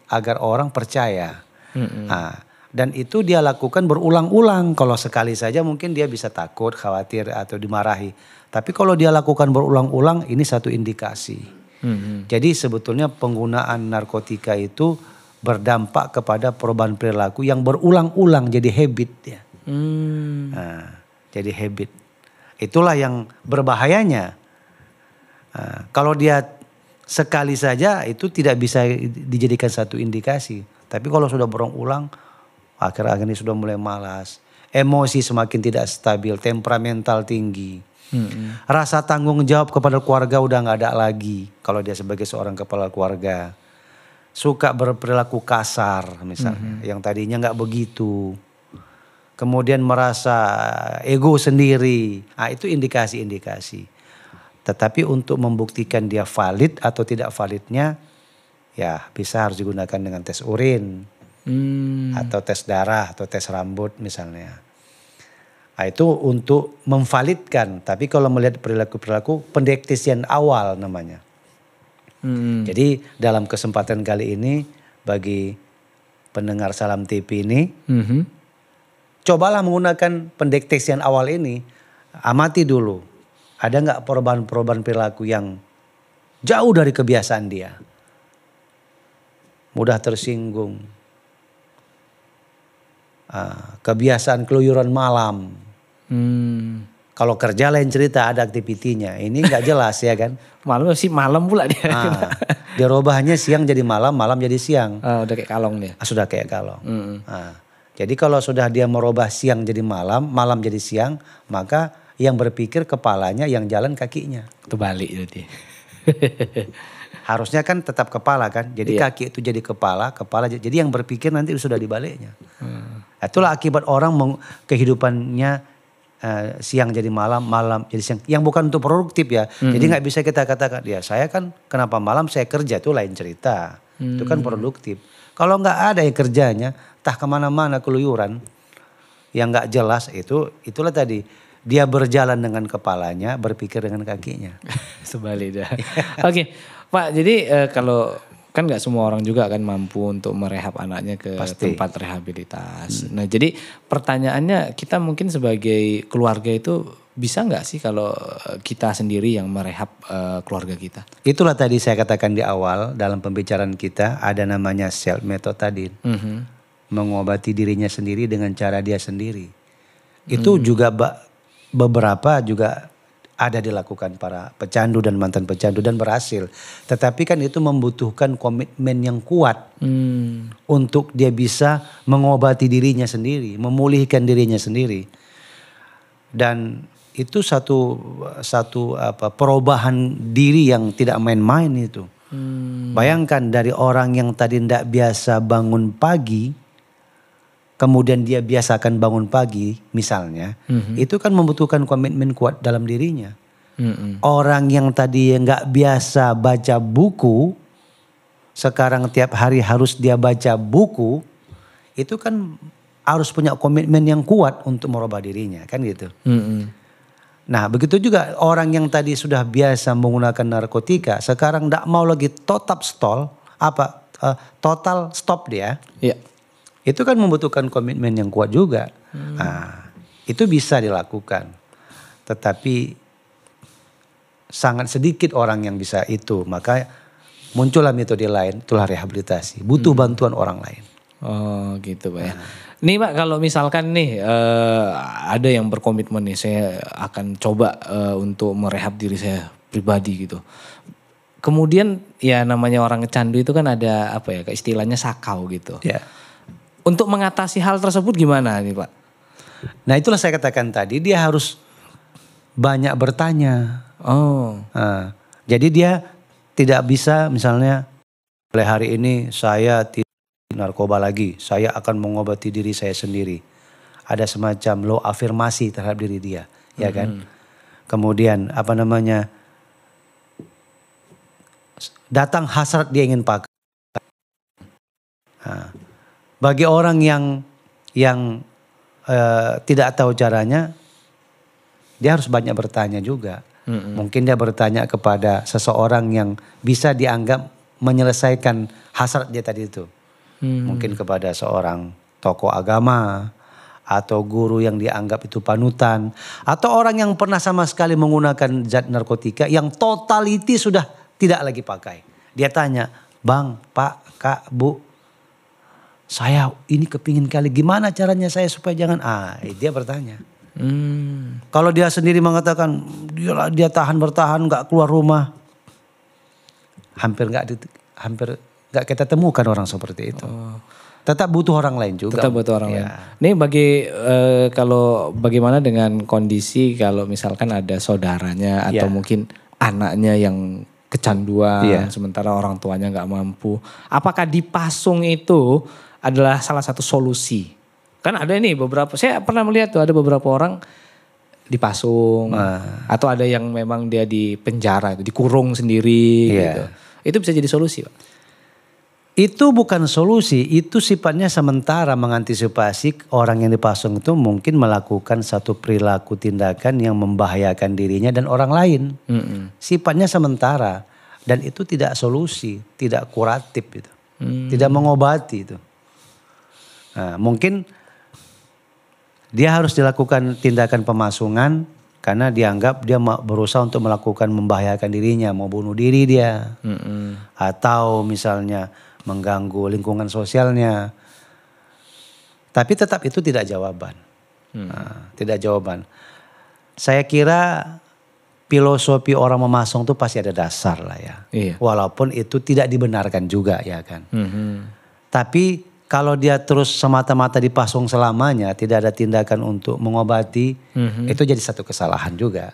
agar orang percaya. Dan itu dia lakukan berulang-ulang. Kalau sekali saja mungkin dia bisa takut, khawatir atau dimarahi. Tapi kalau dia lakukan berulang-ulang ini satu indikasi. Jadi sebetulnya penggunaan narkotika itu berdampak kepada perubahan perilaku yang berulang-ulang jadi habit ya. Jadi habit. Itulah yang berbahayanya. Kalau dia sekali saja itu tidak bisa dijadikan satu indikasi. Tapi kalau sudah berulang-ulang akhir-akhir ini sudah mulai malas. Emosi semakin tidak stabil, temperamental tinggi. Rasa tanggung jawab kepada keluarga udah gak ada lagi. Kalau dia sebagai seorang kepala keluarga. Suka berperilaku kasar misalnya. Yang tadinya gak begitu. Kemudian merasa ego sendiri. Itu indikasi-indikasi. Tetapi untuk membuktikan dia valid atau tidak validnya. Ya bisa harus digunakan dengan tes urin. Atau tes darah atau tes rambut misalnya. Itu untuk memvalidkan. Tapi kalau melihat perilaku-perilaku pendeteksian awal namanya. Jadi dalam kesempatan kali ini bagi pendengar Salam TV ini. Cobalah menggunakan pendeteksian awal ini. Amati dulu. Ada gak perubahan-perubahan perilaku yang jauh dari kebiasaan dia. Mudah tersinggung. Kebiasaan keluyuran malam. Kalau kerja lain cerita ada aktivitinya. Ini nggak jelas ya kan. Malam sih malam pula dia. Dia robahnya siang jadi malam, malam jadi siang. Udah kayak kalong dia. Sudah kayak kalong. Jadi kalau sudah dia merubah siang jadi malam, malam jadi siang, maka yang berpikir kepalanya, yang jalan kakinya. Terbalik jadi. Harusnya kan tetap kepala kan. Jadi kaki itu jadi kepala jadi yang berpikir nanti sudah dibaliknya. Itulah akibat orang kehidupannya siang jadi malam, malam jadi siang. Yang bukan untuk produktif ya. Jadi gak bisa kita katakan, ya saya kan kenapa malam saya kerja itu lain cerita. Itu kan produktif. Kalau gak ada yang kerjanya, entah kemana-mana keluyuran. Yang gak jelas itulah tadi. Dia berjalan dengan kepalanya, berpikir dengan kakinya. Sebalik dah. Oke, Pak. Jadi kalau kan nggak semua orang juga kan mampu untuk merehab anaknya ke tempat rehabilitas. Nah, jadi pertanyaannya kita mungkin sebagai keluarga itu bisa nggak sih kalau kita sendiri yang merehab keluarga kita? Itulah tadi saya katakan di awal dalam pembicaraan kita ada namanya self method tadi. Mengobati dirinya sendiri dengan cara dia sendiri. Itu juga beberapa juga ada dilakukan para pecandu dan mantan pecandu dan berhasil. Tetapi kan itu membutuhkan komitmen yang kuat untuk dia bisa mengobati dirinya sendiri, memulihkan dirinya sendiri. Dan itu satu perubahan diri yang tidak main-main itu. Bayangkan dari orang yang tadi tidak biasa bangun pagi, kemudian dia biasakan bangun pagi misalnya, itu kan membutuhkan komitmen kuat dalam dirinya. Orang yang tadi nggak biasa baca buku, sekarang tiap hari harus dia baca buku, itu kan harus punya komitmen yang kuat untuk merubah dirinya, kan gitu. Nah begitu juga orang yang tadi sudah biasa menggunakan narkotika, sekarang tidak mau lagi total stop dia. Iya. Itu kan membutuhkan komitmen yang kuat juga. Nah, itu bisa dilakukan. Tetapi sangat sedikit orang yang bisa itu. Maka muncullah metode lain, itulah rehabilitasi. Butuh bantuan orang lain. Oh gitu Pak ya. Nih Pak, kalau misalkan nih ada yang berkomitmen nih, saya akan coba untuk merehab diri saya pribadi gitu. Kemudian ya namanya orang kecandu itu kan ada apa ya, istilahnya sakau gitu. Ya. Untuk mengatasi hal tersebut gimana nih Pak? Nah itulah saya katakan tadi, dia harus banyak bertanya. Oh. Nah, jadi dia tidak bisa misalnya, mulai hari ini saya tidak narkoba lagi, saya akan mengobati diri saya sendiri. Ada semacam low afirmasi terhadap diri dia, ya kan? Kemudian datang hasrat dia ingin pakai. Nah, bagi orang yang tidak tahu caranya, dia harus banyak bertanya juga. Mungkin dia bertanya kepada seseorang yang bisa dianggap menyelesaikan hasrat dia tadi itu. Mungkin kepada seorang tokoh agama atau guru yang dianggap itu panutan, atau orang yang pernah sama sekali menggunakan zat narkotika yang totality sudah tidak lagi pakai. Dia tanya, "Bang, Pak, Kak, Bu, saya ini kepingin kali, gimana caranya saya supaya jangan?" Dia bertanya. Kalau dia sendiri mengatakan dia bertahan nggak keluar rumah, hampir nggak kita temukan orang seperti itu. Tetap butuh orang lain juga. Tetap butuh orang lain. Nih kalau bagaimana dengan kondisi kalau misalkan ada saudaranya atau mungkin anaknya yang kecanduan, sementara orang tuanya nggak mampu, apakah dipasung itu adalah salah satu solusi? Kan ada nih saya pernah melihat tuh ada beberapa orang dipasung, atau ada yang memang dia di penjara, dikurung sendiri gitu. Itu bisa jadi solusi Pak? Itu bukan solusi, itu sifatnya sementara mengantisipasi orang yang dipasung itu mungkin melakukan satu perilaku tindakan yang membahayakan dirinya dan orang lain. Sifatnya sementara dan itu tidak solusi, tidak kuratif itu. Tidak mengobati itu. Nah, mungkin dia harus dilakukan tindakan pemasungan karena dianggap dia berusaha untuk melakukan membahayakan dirinya, mau bunuh diri dia. Atau misalnya mengganggu lingkungan sosialnya. Tapi tetap itu tidak jawaban. Tidak jawaban. Saya kira filosofi orang memasung itu pasti ada dasar lah ya. Walaupun itu tidak dibenarkan juga ya kan. Tapi kalau dia terus semata-mata dipasung selamanya, tidak ada tindakan untuk mengobati, itu jadi satu kesalahan juga.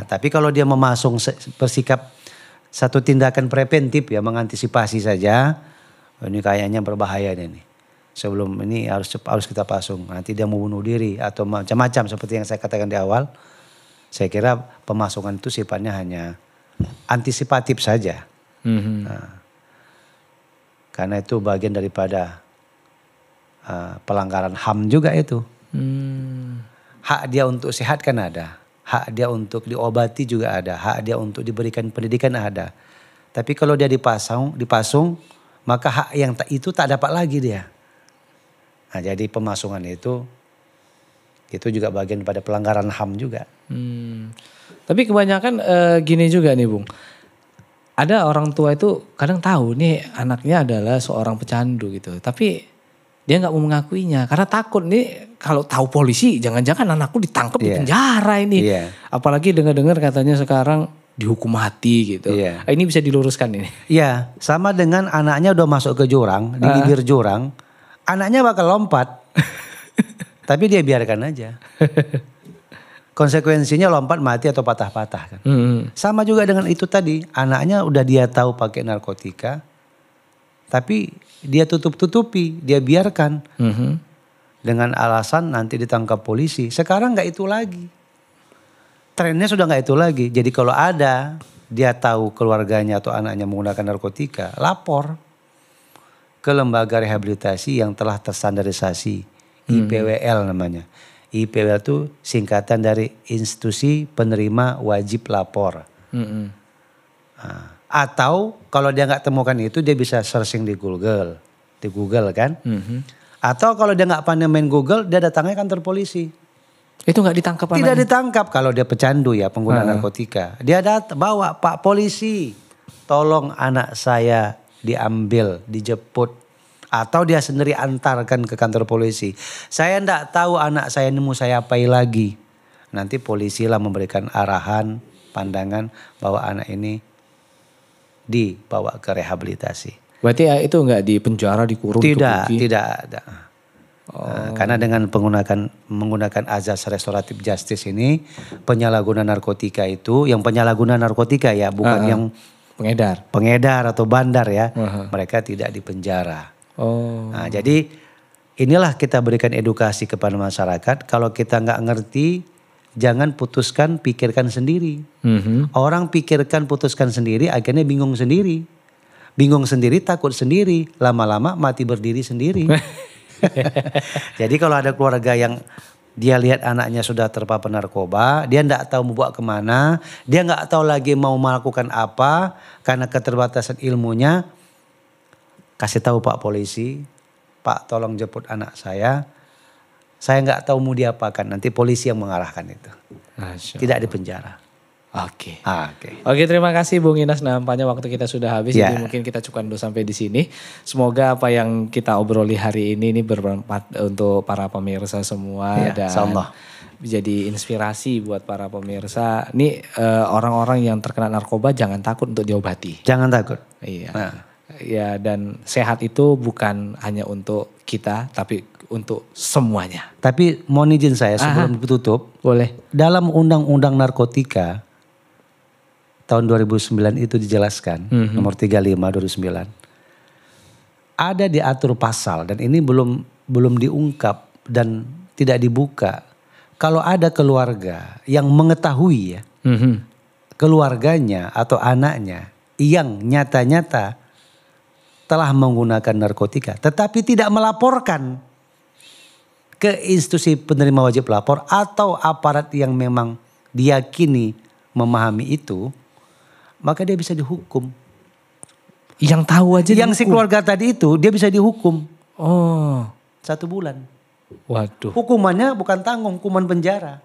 Tapi kalau dia memasung bersikap satu tindakan preventif ya, mengantisipasi saja, ini kayaknya berbahaya nih. Sebelum ini harus kita pasung, nanti dia mau bunuh diri atau macam-macam seperti yang saya katakan di awal. Saya kira pemasungan itu sifatnya hanya antisipatif saja. Karena itu bagian daripada pelanggaran HAM juga itu. Hak dia untuk sehat kan ada. Hak dia untuk diobati juga ada. Hak dia untuk diberikan pendidikan ada. Tapi kalau dia dipasung, maka hak yang itu tak dapat lagi dia. Nah, jadi pemasungan itu juga bagian pada pelanggaran HAM juga. Tapi kebanyakan gini juga nih Bung. Ada orang tua itu kadang tahu nih anaknya adalah seorang pecandu gitu. Tapi dia gak mau mengakuinya karena takut nih kalau tahu polisi jangan-jangan anakku ditangkap di penjara ini. Apalagi dengar-dengar katanya sekarang dihukum mati gitu. Ini bisa diluruskan ini. Iya, sama dengan anaknya udah masuk ke jurang, di bibir jurang, anaknya bakal lompat. Tapi dia biarkan aja. Konsekuensinya lompat mati atau patah-patah kan. Sama juga dengan itu tadi, anaknya udah dia tahu pakai narkotika, tapi dia tutup-tutupi, dia biarkan. Dengan alasan nanti ditangkap polisi. Sekarang gak itu lagi. Trennya sudah gak itu lagi. Jadi kalau ada, dia tahu keluarganya atau anaknya menggunakan narkotika, lapor ke lembaga rehabilitasi yang telah terstandarisasi. IPWL namanya. IPWL itu singkatan dari Institusi Penerima Wajib Lapor. Atau kalau dia nggak temukan itu, dia bisa searching di Google kan. Atau kalau dia nggak pandai main Google, dia datangnya kantor polisi. Itu nggak ditangkap anaknya? Tidak ditangkap kalau dia pecandu ya, pengguna narkotika. Dia bawa, Pak Polisi, tolong anak saya diambil, dijemput. Atau dia sendiri antarkan ke kantor polisi. Saya enggak tahu anak saya ini mau saya apai lagi. Nanti polisi lah memberikan arahan, pandangan bahwa anak ini dibawa ke rehabilitasi. Berarti ya itu enggak di penjara, dikurung? Tidak ada. Karena dengan menggunakan azas restoratif justice ini, penyalahgunaan narkotika itu, yang penyalahgunaan narkotika ya, bukan yang pengedar atau bandar ya, mereka tidak dipenjara. Nah, jadi inilah kita berikan edukasi kepada masyarakat. Kalau kita nggak ngerti, jangan putuskan, pikirkan sendiri. Orang pikirkan, putuskan sendiri, akhirnya bingung sendiri. Bingung sendiri, takut sendiri, lama-lama mati berdiri sendiri. Jadi kalau ada keluarga yang dia lihat anaknya sudah terpapar narkoba, dia nggak tahu mau bawa kemana, dia nggak tahu lagi mau melakukan apa karena keterbatasan ilmunya, kasih tahu Pak Polisi, Pak tolong jemput anak saya nggak tahu mau diapakan, nanti polisi yang mengarahkan itu, tidak di penjara. Oke, terima kasih Bung Inas. Nampaknya waktu kita sudah habis, jadi mungkin kita cukupkan dulu sampai di sini. Semoga apa yang kita obroli hari ini bermanfaat untuk para pemirsa semua dan jadi inspirasi buat para pemirsa. Ini orang-orang yang terkena narkoba jangan takut untuk diobati. Jangan takut. Iya. Ya, dan sehat itu bukan hanya untuk kita, tapi untuk semuanya. Tapi mohon izin saya sebelum ditutup, boleh. Dalam Undang-Undang Narkotika tahun 2009 itu dijelaskan, nomor 35 2009. Ada diatur pasal dan ini belum diungkap dan tidak dibuka. Kalau ada keluarga yang mengetahui ya, keluarganya atau anaknya yang nyata-nyata telah menggunakan narkotika tetapi tidak melaporkan ke institusi penerima wajib lapor atau aparat yang memang diyakini memahami itu, maka dia bisa dihukum. Yang tahu aja yang dihukum. Si keluarga tadi itu dia bisa dihukum. 1 bulan. Waduh. Hukumannya bukan tanggung, hukuman penjara.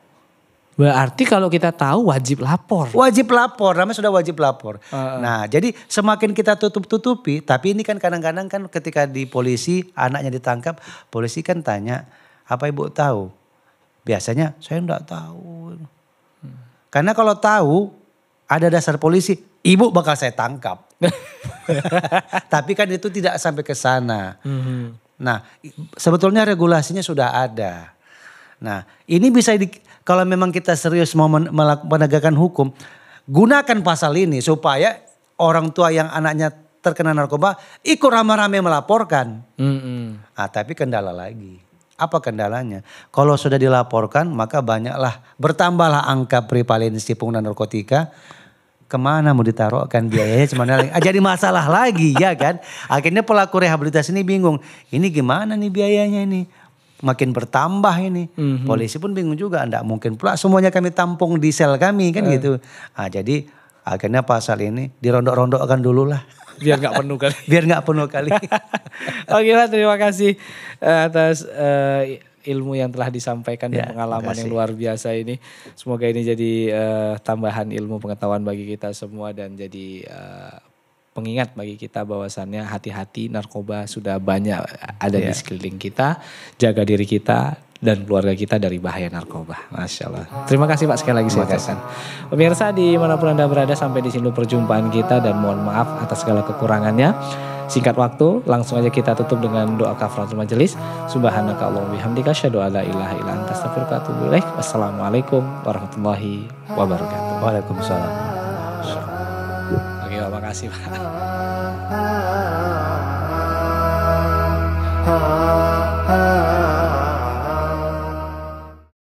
Berarti kalau kita tahu wajib lapor. Wajib lapor, namanya sudah wajib lapor. Nah, jadi semakin kita tutup-tutupi, tapi ini kan kadang-kadang kan ketika di polisi anaknya ditangkap, polisi kan tanya, apa ibu tahu? Biasanya saya enggak tahu. Karena kalau tahu ada dasar polisi, ibu bakal saya tangkap. Tapi kan itu tidak sampai ke sana. Nah, sebetulnya regulasinya sudah ada. Nah, ini bisa kalau memang kita serius mau menegakkan hukum, gunakan pasal ini supaya orang tua yang anaknya terkena narkoba ikut ramai-ramai melaporkan. Nah, tapi kendala lagi. Apa kendalanya? Kalau sudah dilaporkan maka bertambahlah angka prevalensi pengguna narkotika. Kemana mau ditaruhkan biayanya jadi masalah lagi ya kan. Akhirnya pelaku rehabilitasi ini bingung. Ini gimana nih biayanya ini? Makin bertambah ini. Polisi pun bingung juga. Enggak mungkin pula semuanya kami tampung di sel kami kan gitu. Nah, jadi akhirnya pasal ini dirondok-rondokkan dulu lah. Biar gak penuh kali. Biar gak penuh kali. Oke Pak, terima kasih atas ilmu yang telah disampaikan dan pengalaman yang luar biasa ini. Semoga ini jadi tambahan ilmu pengetahuan bagi kita semua dan jadi pengingat bagi kita bahwasannya hati-hati, narkoba sudah banyak ada di sekeliling kita. Jaga diri kita dan keluarga kita dari bahaya narkoba. Masya Allah. Terima kasih Pak sekali lagi saya ucapkan. Pemirsa dimanapun Anda berada, sampai di sini perjumpaan kita dan mohon maaf atas segala kekurangannya. Singkat waktu, langsung aja kita tutup dengan doa kafaratul majelis. Subhanaka Allahumma bihamdika asyhadu an la ilaha illa anta astaghfiruka wa atubu ilaik. Wassalamualaikum warahmatullahi wabarakatuh. Waalaikumsalam. Oke, terima kasih Pak.